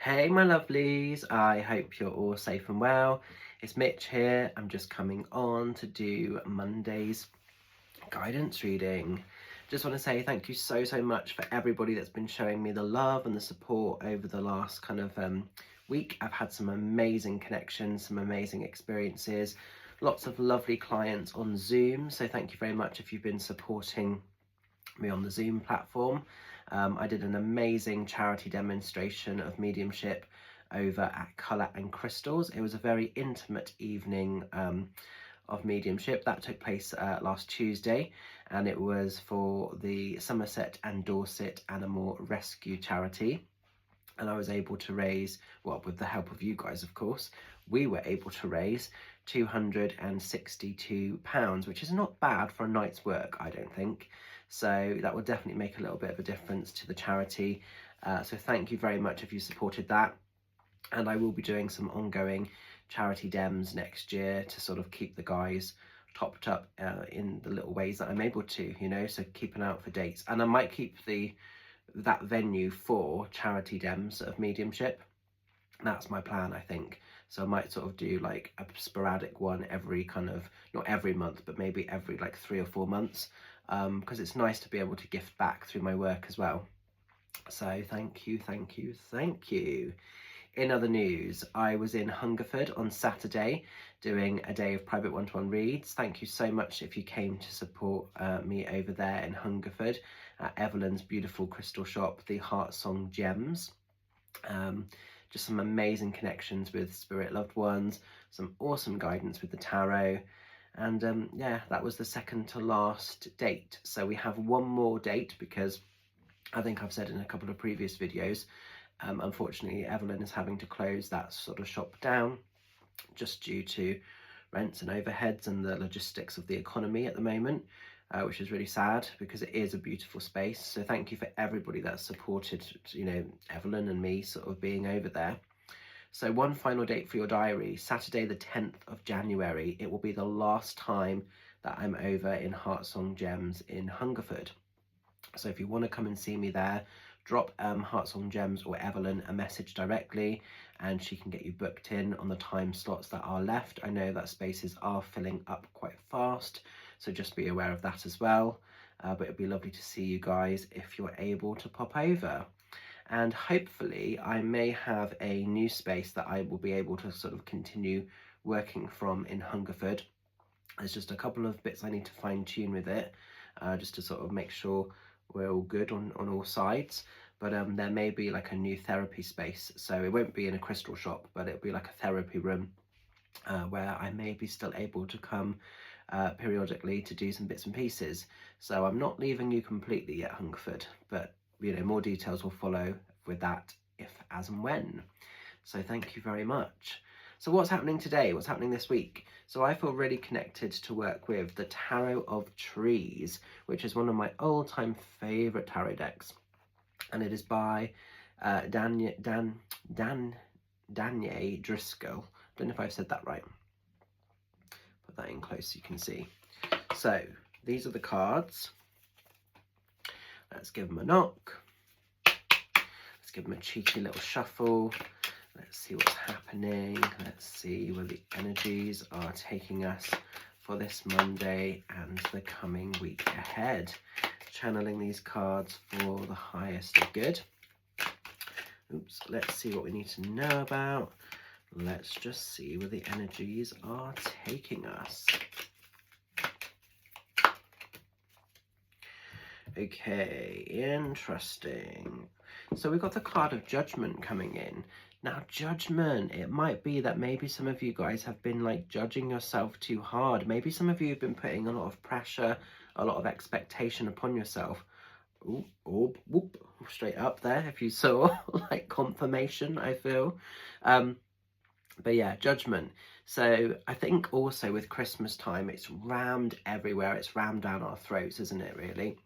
Hey my lovelies, I hope you're all safe and well. It's Mitch here. I'm just coming on to do Monday's guidance reading. Just want to say thank you so much for everybody that's been showing me the love and the support over the last week. I've had some amazing connections, some amazing experiences, lots of lovely clients on Zoom. So thank you very much if you've been supporting me on the Zoom platform. I did an amazing charity demonstration of mediumship over at Colour and Crystals. It was a very intimate evening of mediumship that took place last Tuesday, and it was for the Somerset and Dorset Animal Rescue Charity. And I was able to raise, well, with the help of you guys, of course, we were able to raise £262, which is not bad for a night's work, I don't think. So that will definitely make a little bit of a difference to the charity. So thank you very much if you supported that. And I will be doing some ongoing charity dems next year to sort of keep the guys topped up in the little ways that I'm able to, so keep an eye out for dates. And I might keep that venue for charity dems of mediumship. That's my plan, I think. So I might sort of do like a sporadic one every not every month, but maybe every like 3 or 4 months, because it's nice to be able to gift back through my work as well. So thank you. In other news, I was in Hungerford on Saturday doing a day of private one-to-one reads. Thank you so much if you came to support me over there in Hungerford at Evelyn's beautiful crystal shop, the Heart Song Gems. Just some amazing connections with spirit loved ones, some awesome guidance with the tarot. And yeah, that was the second to last date. So we have one more date because I think I've said in a couple of previous videos, unfortunately, Evelyn is having to close that sort of shop down just due to rents and overheads and the logistics of the economy at the moment, which is really sad because it is a beautiful space. So thank you for everybody that supported, Evelyn and me sort of being over there. So one final date for your diary, Saturday the 10th of January. It will be the last time that I'm over in Heart Song Gems in Hungerford. So if you want to come and see me there, drop Heart Song Gems or Evelyn a message directly and she can get you booked in on the time slots that are left. I know that spaces are filling up quite fast, so just be aware of that as well. But it'd be lovely to see you guys if you're able to pop over. And hopefully I may have a new space that I will be able to sort of continue working from in Hungerford. There's just a couple of bits I need to fine tune with it, just to sort of make sure we're all good on all sides. But there may be like a new therapy space, so it won't be in a crystal shop, but it'll be like a therapy room where I may be still able to come periodically to do some bits and pieces. So I'm not leaving you completely yet, Hungerford, but more details will follow with that if, as and when. So thank you very much. So what's happening today? What's happening this week? So I feel really connected to work with the Tarot of Trees, which is one of my all-time favourite tarot decks. And it is by Danye Driscoll. I don't know if I've said that right. Put that in close so you can see. So these are the cards. Let's give them a knock. Let's give them a cheeky little shuffle. Let's see what's happening. Let's see where the energies are taking us for this Monday and the coming week ahead. Channeling these cards for the highest of good. Oops, let's see what we need to know about. Let's just see where the energies are taking us. Okay, interesting. So we've got the card of Judgment coming in. Now, Judgment, it might be that maybe some of you guys have been like judging yourself too hard. Maybe some of you have been putting a lot of pressure, a lot of expectation upon yourself. Ooh, oh, whoop, straight up there if you saw, like confirmation, I feel. But yeah, Judgment. So I think also with Christmas time, it's rammed everywhere. It's rammed down our throats, isn't it, really?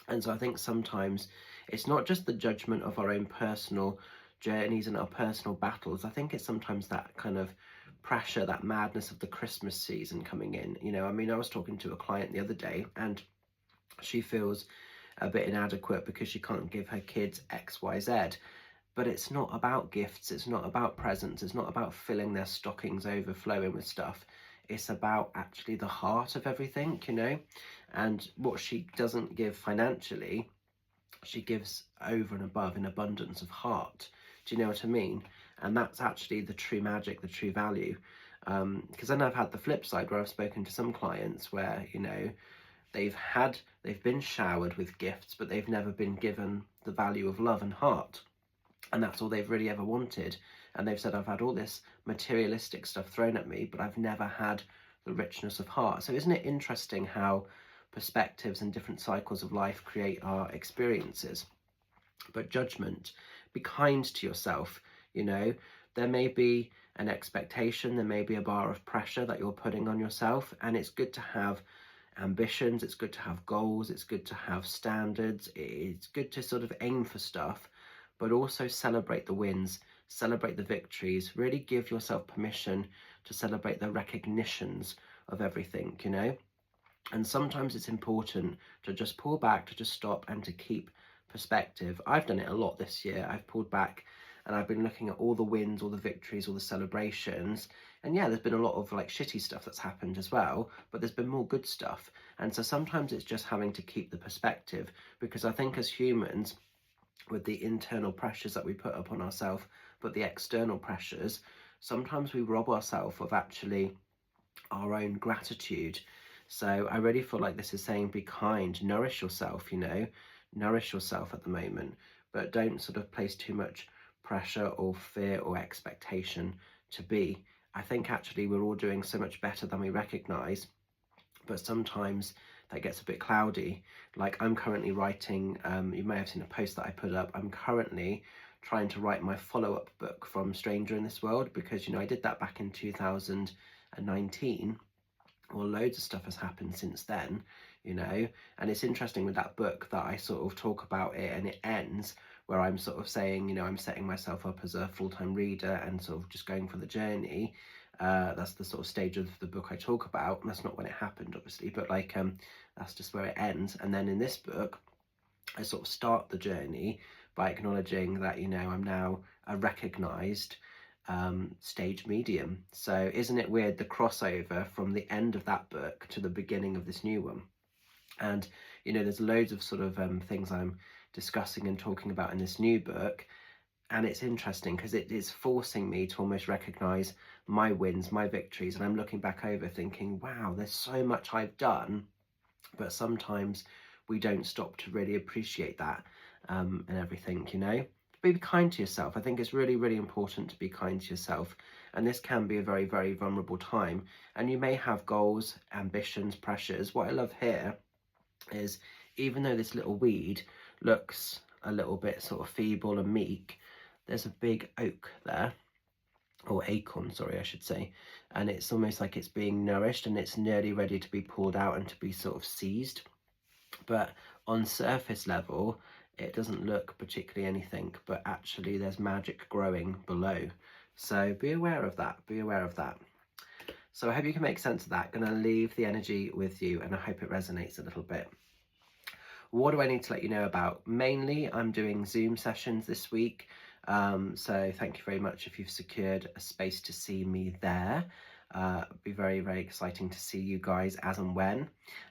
And so I think sometimes it's not just the judgment of our own personal journeys and our personal battles. I think it's sometimes that kind of pressure, that madness of the Christmas season coming in. I was talking to a client the other day and she feels a bit inadequate because she can't give her kids X, Y, Z. but it's not about gifts, it's not about presents, it's not about filling their stockings overflowing with stuff. It's about actually the heart of everything, you know. And what she doesn't give financially, she gives over and above in abundance of heart. Do you know what I mean? And that's actually the true magic, the true value. Because then I've had the flip side where I've spoken to some clients where, you know, they've been showered with gifts, but they've never been given the value of love and heart. And that's all they've really ever wanted. And they've said, I've had all this materialistic stuff thrown at me, but I've never had the richness of heart. So isn't it interesting how perspectives and different cycles of life create our experiences? But judgment, be kind to yourself. You know, there may be an expectation, there may be a bar of pressure that you're putting on yourself, and it's good to have ambitions, it's good to have goals, it's good to have standards, it's good to sort of aim for stuff, but also celebrate the wins, celebrate the victories, really give yourself permission to celebrate the recognitions of everything, you know. And sometimes it's important to just pull back, to just stop, and to keep perspective. I've done it a lot this year. I've pulled back and I've been looking at all the wins, all the victories, all the celebrations. And yeah, there's been a lot of like shitty stuff that's happened as well, but there's been more good stuff. And so sometimes it's just having to keep the perspective, because I think as humans, with the internal pressures that we put upon ourselves, but the external pressures, sometimes we rob ourselves of actually our own gratitude. So I really feel like this is saying be kind, nourish yourself, you know, nourish yourself at the moment, but don't sort of place too much pressure or fear or expectation to be. I think actually we're all doing so much better than we recognize, but sometimes that gets a bit cloudy. Like I'm currently writing, you may have seen a post that I put up, I'm currently trying to write my follow-up book from Stranger in This World, because, you know, I did that back in 2019. Well, loads of stuff has happened since then, you know. And it's interesting with that book that I sort of talk about it, and it ends where I'm sort of saying, you know, I'm setting myself up as a full-time reader and sort of just going for the journey. That's the sort of stage of the book I talk about. That's not when it happened, obviously, but like that's just where it ends. And then in this book, I sort of start the journey by acknowledging that, you know, I'm now a recognised stage medium. So isn't it weird, the crossover from the end of that book to the beginning of this new one? And, you know, there's loads of sort of things I'm discussing and talking about in this new book. And it's interesting because it is forcing me to almost recognise my wins, my victories. And I'm looking back over thinking, wow, there's so much I've done. But sometimes we don't stop to really appreciate that and everything, you know. Be kind to yourself. I think it's really, really important to be kind to yourself. And this can be a very, very vulnerable time. And you may have goals, ambitions, pressures. What I love here is, even though this little weed looks a little bit sort of feeble and meek, there's a big oak there, or acorn, sorry, I should say, and it's almost like it's being nourished and it's nearly ready to be pulled out and to be sort of seized. But on surface level, it doesn't look particularly anything, but actually there's magic growing below. So be aware of that, be aware of that. So I hope you can make sense of that. I'm going to leave the energy with you, and I hope it resonates a little bit. What do I need to let you know about? Mainly, I'm doing Zoom sessions this week. So thank you very much if you've secured a space to see me there. It'll be very, very exciting to see you guys as and when.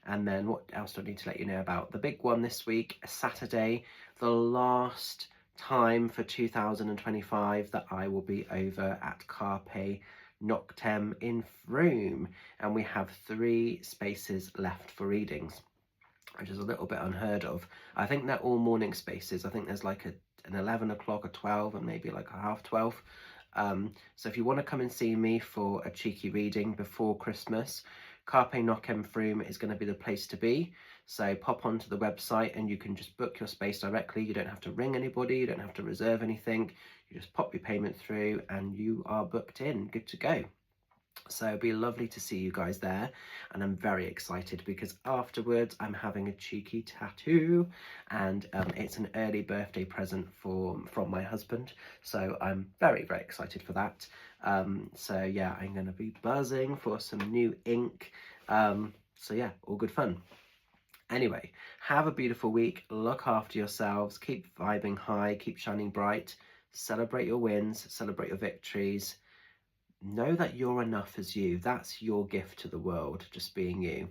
And then what else do I need to let you know about? The big one this week, Saturday, the last time for 2025 that I will be over at Carpe Noctem in Frome. And we have 3 spaces left for readings, which is a little bit unheard of. I think they're all morning spaces. I think there's like an 11 o'clock, a 12, and maybe like a half 12. So if you want to come and see me for a cheeky reading before Christmas, Carpe Noctem Frome is going to be the place to be. So pop onto the website and you can just book your space directly. You don't have to ring anybody, you don't have to reserve anything. You just pop your payment through and you are booked in, good to go. So it'd be lovely to see you guys there, and I'm very excited because afterwards I'm having a cheeky tattoo, and it's an early birthday present from my husband, so I'm very, very excited for that. So yeah, I'm going to be buzzing for some new ink. So yeah, all good fun. Anyway, have a beautiful week, look after yourselves, keep vibing high, keep shining bright, Celebrate your wins, celebrate your victories. Know that you're enough as you. That's your gift to the world, just being you.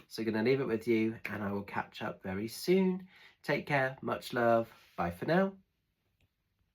So I'm going to leave it with you, and I will catch up very soon. Take care. Much love. Bye for now.